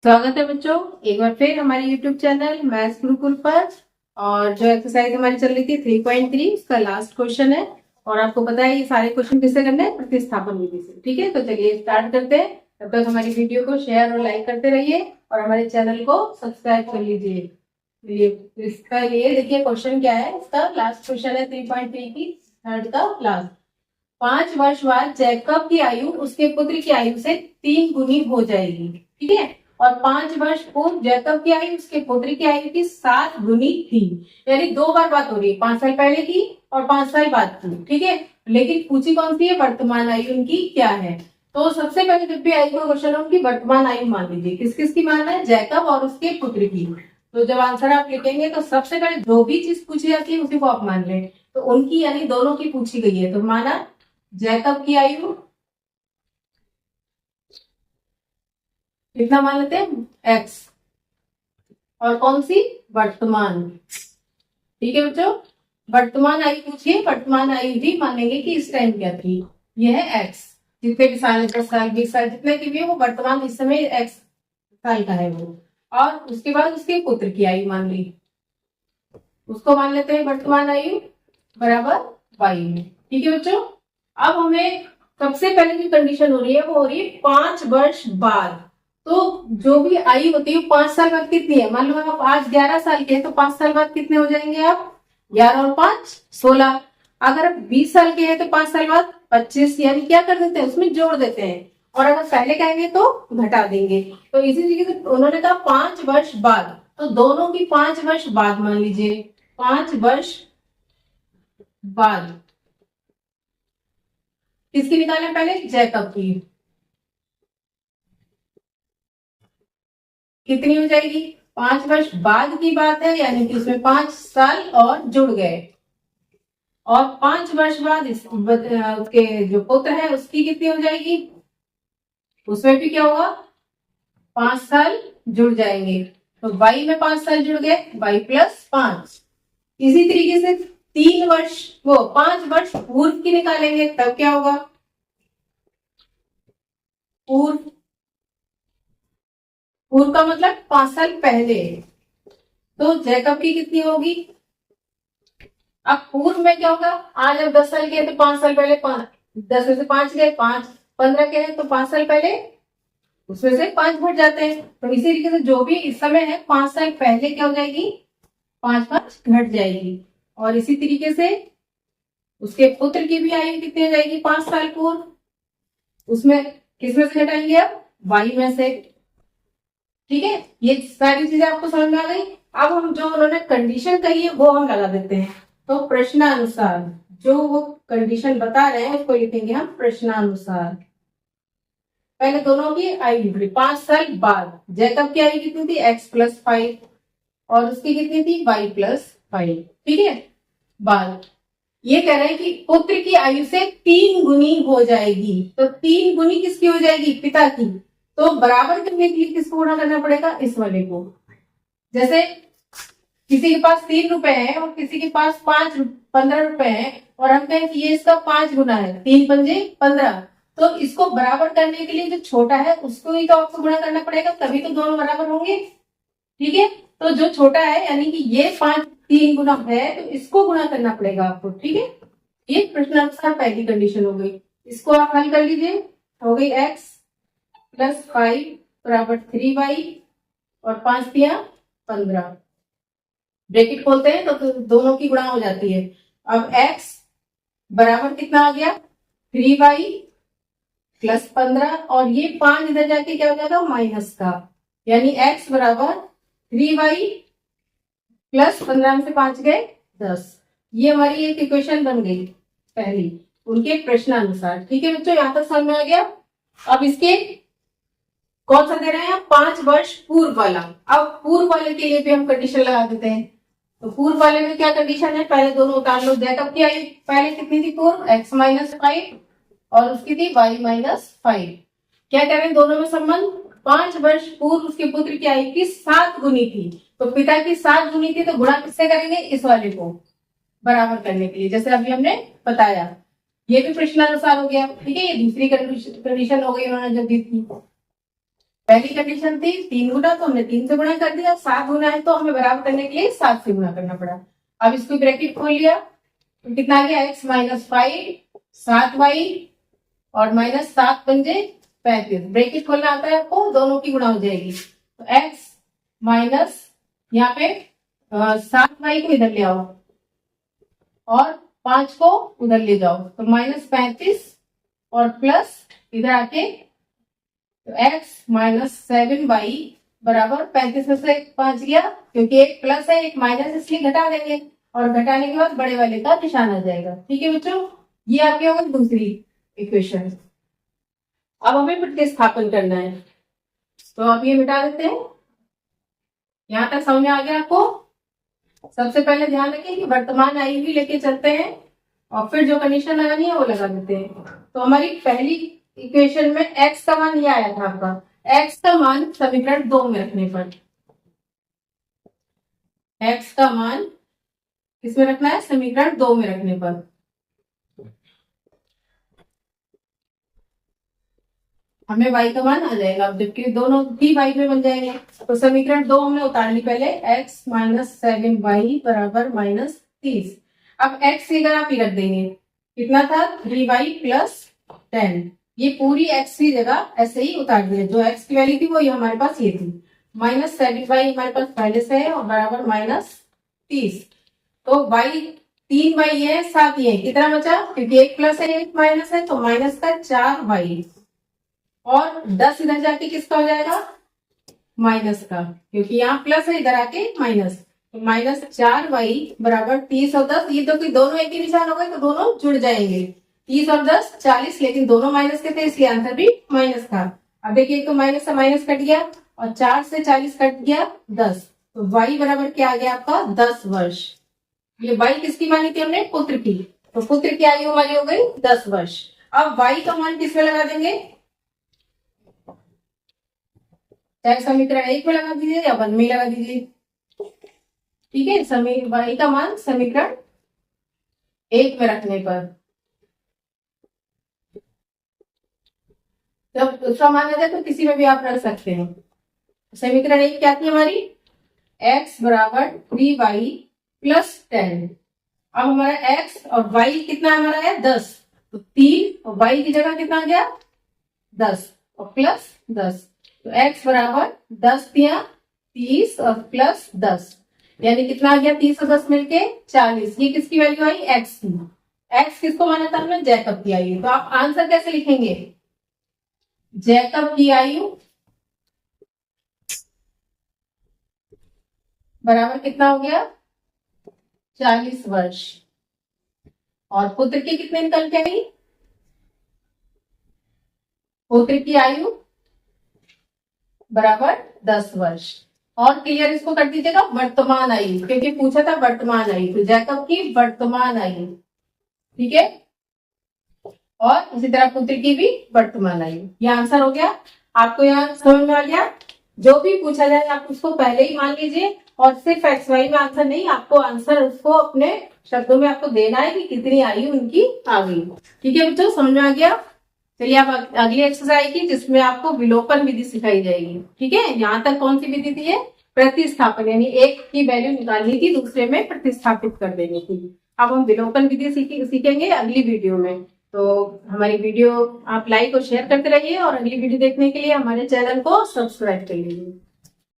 स्वागत है बच्चों, एक बार फिर हमारे YouTube चैनल मैथ्स गुरुकुल पर। और जो एक्सरसाइज हमारी चल रही थी 3.3 उसका लास्ट क्वेश्चन है। और आपको पता है ये सारे क्वेश्चन किससे करने हैं? प्रतिस्थापन विधि से। ठीक है, तो चलिए स्टार्ट करते हैं। तब तक हमारी वीडियो को शेयर और लाइक करते रहिए और हमारे चैनल को सब्सक्राइब कर लीजिए। इसका ये देखिए क्वेश्चन क्या है, इसका लास्ट क्वेश्चन है 3.3 की थर्ड का लास्ट। 5 वर्ष बाद जैकब की आयु उसके पुत्र की आयु से 3 गुनी हो जाएगी। ठीक है, और 5 वर्ष पूर्व जैकब की आयु उसके पुत्र की आयु की 7 गुनी थी। यानी 2 बार बात हो रही है, 5 साल पहले की और 5 साल बाद की। ठीक है, लेकिन पूछी कौन सी है? वर्तमान आयु उनकी क्या है। तो सबसे पहले जब भी आयु का क्वेश्चन उनकी वर्तमान आयु मान लीजिए। किस किस की मानना है? जैकब और उसके पुत्र की। तो जब आंसर आप लिखेंगे तो सबसे पहले जो भी चीज पूछी जाती है उसी को आप मान लें। तो उनकी यानी दोनों की पूछी गई है, तो माना जैकब की आयु कितना मान लेते हैं? एक्स। और कौन सी? वर्तमान। ठीक है बच्चों, वर्तमान आयु पूछिए, वर्तमान आयु भी मानेंगे कि इस टाइम क्या थी। यह है एक्स। जितने भी साल, 10 साल 20 साल जितने की भी है वो वर्तमान इस समय एक्स साल का है वो। और उसके बाद उसके पुत्र की आयु मान ली, उसको मान लेते हैं वर्तमान आयु बराबर वायु में। ठीक है बच्चों, अब हमें सबसे पहले जो कंडीशन हो रही है वो हो रही है 5 वर्ष बाद। तो जो भी आयु होती है 5 साल बाद कितनी है? मान लो आप आज 11 साल के हैं तो 5 साल बाद कितने हो जाएंगे आप? 11 और 5 16। अगर आप 20 साल के हैं तो 5 साल बाद 25, यानी क्या कर देते हैं? उसमें जोड़ देते हैं। और अगर पहले कहेंगे तो घटा देंगे। तो इसी तरीके से उन्होंने कहा 5 वर्ष बाद, तो दोनों की 5 वर्ष बाद मान लीजिए। 5 वर्ष बाद किसकी निकालें? पहले जैकब की। कितनी हो जाएगी? 5 वर्ष बाद की बात है, यानी कि उसमें 5 साल और जुड़ गए। और 5 वर्ष बाद उसके जो पुत्र है उसकी कितनी हो जाएगी? उसमें भी क्या होगा? 5 साल जुड़ जाएंगे। तो y में 5 साल जुड़ गए, y प्लस 5। इसी तरीके से 3 वर्ष वो 5 वर्ष पूर्व की निकालेंगे, तब क्या होगा? पूर्व, पूर्व का मतलब 5 साल पहले। तो जैकब की कितनी होगी? अब पूर्व में क्या होगा? आज अब 10 साल के हैं तो 5 साल पहले 10 में से 5 गए, 5 15 के हैं तो 5 साल पहले उसमें से 5 घट जाते हैं। तो इसी तरीके से जो भी इस समय है 5 साल पहले क्या हो जाएगी? 5 5 घट जाएगी। और इसी तरीके से उसके पुत्र की भी आयु कितनी हो जाएगी? 5 साल पूर्व। उसमें किसमें से घटाएंगे? अब वायु में से। ठीक है, ये सारी चीजें आपको समझ में आ गई। अब हम जो उन्होंने कंडीशन कही है वो हम लगा देते हैं। तो प्रश्नानुसार जो वो कंडीशन बता रहे हैं उसको लिखेंगे हम प्रश्नानुसार। पहले दोनों की आयु लिख ली। 5 साल बाद जैकब की आयु कितनी थी? x प्लस 5 और उसकी कितनी थी? y plus 5। ठीक है, बाद ये कह रहे हैं कि पुत्र की आयु से 3 गुनी हो जाएगी। तो 3 गुनी किसकी हो जाएगी? पिता की। तो बराबर करने के लिए किसको गुणा करना पड़ेगा? इस वाले को। जैसे किसी के पास 3 रुपए है और किसी के पास 15 रुपए है और हम कहें कि ये इसका 5 गुना है, 3 पंजे 15। तो इसको बराबर करने के लिए जो छोटा है उसको ही तो आपको गुणा करना पड़ेगा, तभी तो दोनों बराबर होंगे। ठीक है, तो जो छोटा है यानी कि ये 3 गुना है तो इसको गुणा करना पड़ेगा आपको। ठीक है, ये प्रश्नानुसार पहली कंडीशन हो गई। इसको आप हल कर लीजिए। हो गई x प्लस 5 बराबर 3y और 5 दिया 15। ब्रैकेट खोलते हैं तो दोनों की गुणा हो जाती है। अब x बराबर कितना आ गया? 3y प्लस 15 और ये 5 इधर जाके क्या हो जाएगा? माइनस का, यानी x बराबर 3y प्लस 15 में से 5 गए 10। ये हमारी एक इक्वेशन बन गई पहली उनके प्रश्नानुसार। ठीक है बच्चों, यहां तक समझ में आ गया। अब इसके कौन सा दे रहे हैं? 5 वर्ष पूर्व वाला। अब पूर्व वाले के लिए भी हम कंडीशन लगा देते हैं। तो पूर्व वाले में क्या कंडीशन है? पहले दोनों उतार लो। जैकब की आयु पहले कितनी थी पूर्व? x माइनस 5 और उसकी थी y माइनस 5। क्या कह रहे हैं? दोनों में संबंध 5 वर्ष पूर्व उसके पुत्र की आयु की 7 गुनी थी। तो पिता की 7 गुनी थी, तो गुणा किससे करेंगे? इस वाले को बराबर करने के लिए, जैसे अभी हमने बताया। ये भी प्रश्नानुसार हो गया। ठीक है, ये दूसरी कंडीशन हो गई उन्होंने जो दी थी। पहली कंडीशन थी 3 गुना, तो हमने 3 से गुणा कर दिया। 7 गुना है तो हमें बराबर करने के लिए 7 से गुणा करना पड़ा। अब इसको ब्रैकेट खोल लिया तो कितना आ गया, x माइनस 5 7y और माइनस 7 पंजे 35। ब्रैकेट खोलना आता है आपको, दोनों की गुणा हो जाएगी। तो x माइनस यहाँ पे 7y को इधर ले आओ और 5 को उधर ले जाओ, तो माइनस 35 और प्लस इधर आके तो x माइनस 7y बराबर 35 में से 5 गया, क्योंकि एक प्लस है एक माइनस, इसलिए घटा देंगे और घटाने के बाद बड़े वाले का निशान आ जाएगा। ठीक है बच्चों, ये आपकी होगी दूसरी इक्वेशन। अब हमें प्रतिस्थापन करना है, तो अब ये मिटा देते हैं। यहां तक समझ में आ गया आपको? सबसे पहले ध्यान रखें कि वर्तमान आई हुई लेके चलते हैं और फिर जो कंडीशन लगानी है वो लगा देते हैं। तो हमारी पहली इक्वेशन में x का मान ये आया था आपका, x का मान समीकरण 2 में रखने पर, x का मान किसमें रखना है, समीकरण 2 में रखने पर। हमें y का मान आ जाएगा, जबकि दोनों भी y में बन जाएंगे। तो समीकरण 2 हमने उतार ली पहले, x माइनस 7y बराबर माइनस 30। अब x की जगह आप ही रख देंगे, कितना था 3y प्लस 10। ये पूरी x की जगह ऐसे ही उतार दिया, जो x की वैल्यू थी वो ये हमारे पास ये थी। माइनस 7y हमारे पास पहले से है और बराबर माइनस 30। तो y 3y है 7 ये कितना बचा, क्योंकि एक प्लस है एक माइनस है, तो माइनस का 4y और 10 इधर जाके किसका हो जाएगा, माइनस का, क्योंकि यहाँ प्लस है इधर आके माइनस। तो माइनस 4y बराबर 30 और 10, ये तो कि दोनों एक ही निशान हो गए तो दोनों जुड़ जाएंगे। 30 और 10 40, लेकिन दोनों माइनस के थे इसलिए आंसर भी माइनस था। अब देखिए, तो माइनस से माइनस कट गया और 4 से 40 कट गया 10, तो y बराबर क्या आ गया आपका 10 वर्ष। ये y किसकी मानी थी हमने, पुत्र की, तो पुत्र की आयु हमारी हो गई 10 वर्ष। अब y का मान किसमें लगा देंगे, चाहे समीकरण 1 में लगा दीजिए या 1 में लगा दीजिए। ठीक है, y का मान समीकरण 1 में रखने पर, जब दूसरा मान आ जाए तो किसी में भी आप रख सकते हैं। समीकरण 1 क्या थी हमारी, x बराबर 3y प्लस 10। अब हमारा x और y कितना हमारा है 10, तो 3 और y की जगह कितना आ गया 10 और प्लस 10, तो x बराबर 10 दिया 30 और प्लस 10, यानी कितना आ गया 30 और 10 मिलके 40। ये किसकी वैल्यू आई, x की। x किसको माना था हमने, जैकब की आयु। तो आप आंसर कैसे लिखेंगे, जैकब की आयु बराबर कितना हो गया 40 वर्ष, और पुत्र की कितने निकल के आई, पुत्र की आयु बराबर 10 वर्ष। और क्लियर इसको कर दीजिएगा वर्तमान आयु, क्योंकि पूछा था वर्तमान आयु, तो जैकब की वर्तमान आयु। ठीक है, और इसी तरह पुत्र की भी वर्तमान आयु। ये आंसर हो गया, आपको यहाँ समझ में आ गया। जो भी पूछा जाए आप उसको पहले ही मान लीजिए, और सिर्फ एक्स वाई में आंसर नहीं, आपको आंसर उसको अपने शब्दों में आपको देना है कि कितनी आयु उनकी आ गई। ठीक है बच्चों, समझ में आ गया। चलिए आप अगली एक्सरसाइज की, जिसमें आपको विलोपन विधि सिखाई जाएगी। ठीक है, यहाँ तक कौन सी विधि थी, प्रतिस्थापन, यानी एक की वैल्यू निकालनी थी दूसरे में प्रतिस्थापित कर देनी थी। अब हम विलोपन विधि सीखेंगे अगली वीडियो में। तो हमारी वीडियो आप लाइक और शेयर करते रहिए, और अगली वीडियो देखने के लिए हमारे चैनल को सब्सक्राइब कर लीजिए।